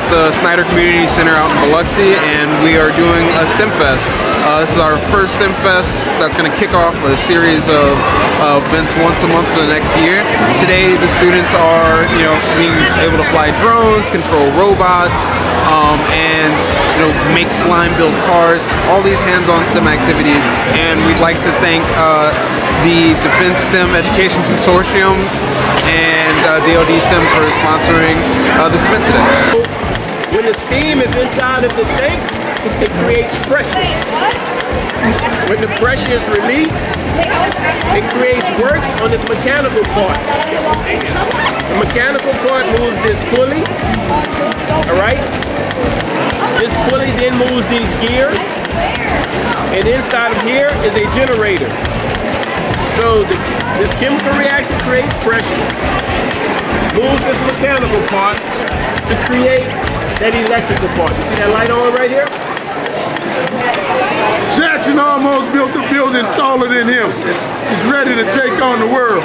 the Snyder Community Center out in Biloxi, and we are doing a STEM Fest. This is our first STEM Fest that's going to kick off a series of events once a month for the next year. Today, the students are, being able to fly drones, control robots, and make slime-built cars. All these hands-on STEM activities, and we'd like to thank the Defense STEM Education Consortium and DoD STEM for sponsoring this event today. When the steam is inside of the tank, it creates pressure. When the pressure is released, it creates work on this mechanical part. The mechanical part moves this pulley, all right? This pulley then moves these gears, and inside of here is a generator. So this chemical reaction creates pressure, moves this mechanical part to create that electrical part. You see that light on right here? Jackson almost built a building taller than him. He's ready to take on the world.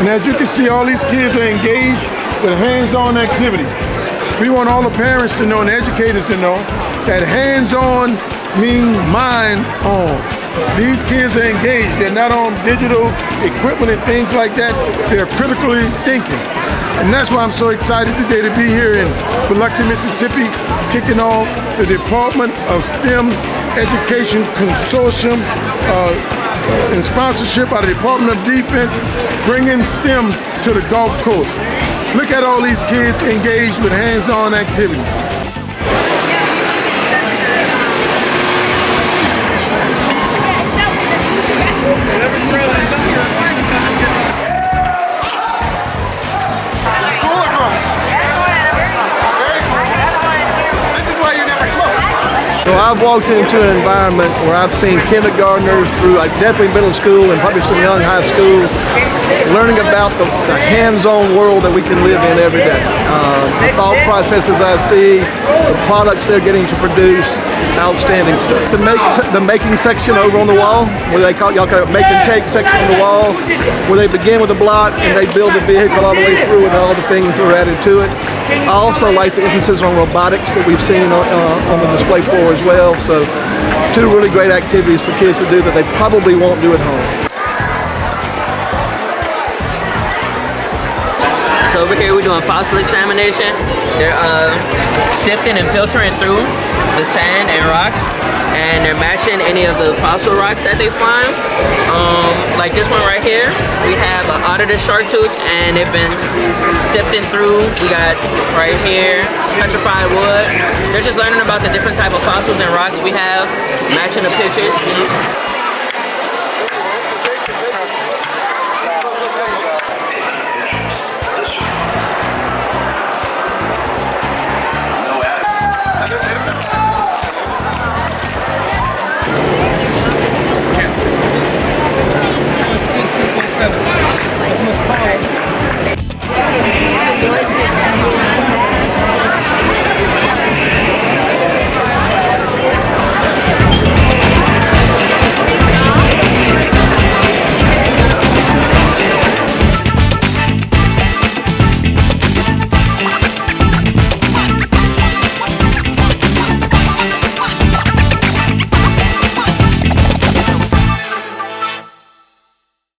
And as you can see, all these kids are engaged with hands-on activities. We want all the parents to know and educators to know that hands-on means mind-on. These kids are engaged. They're not on digital equipment and things like that. They're critically thinking. And that's why I'm so excited today to be here in Biloxi, Mississippi, kicking off the Department of STEM Education Consortium in sponsorship by the Department of Defense, bringing STEM to the Gulf Coast. Look at all these kids engaged with hands-on activities. So I've walked into an environment where I've seen kindergartners through definitely middle school and probably some young high school learning about the hands-on world that we can live in every day. The thought processes I see, the products they're getting to produce, outstanding stuff. The making section over on the wall, where they call it make and take section on the wall, where they begin with a block and they build a vehicle all the way through with all the things that are added to it. I also like the emphasis on robotics that we've seen on the display floor as well. So two really great activities for kids to do that they probably won't do at home. So over here we're doing fossil examination. They're sifting and filtering through the sand and rocks, and they're matching any of the fossil rocks that they find. Like this one right here, we have an auditor shark tooth, and they've been sifting through. We got right here petrified wood. They're just learning about the different type of fossils and rocks we have, matching the pictures.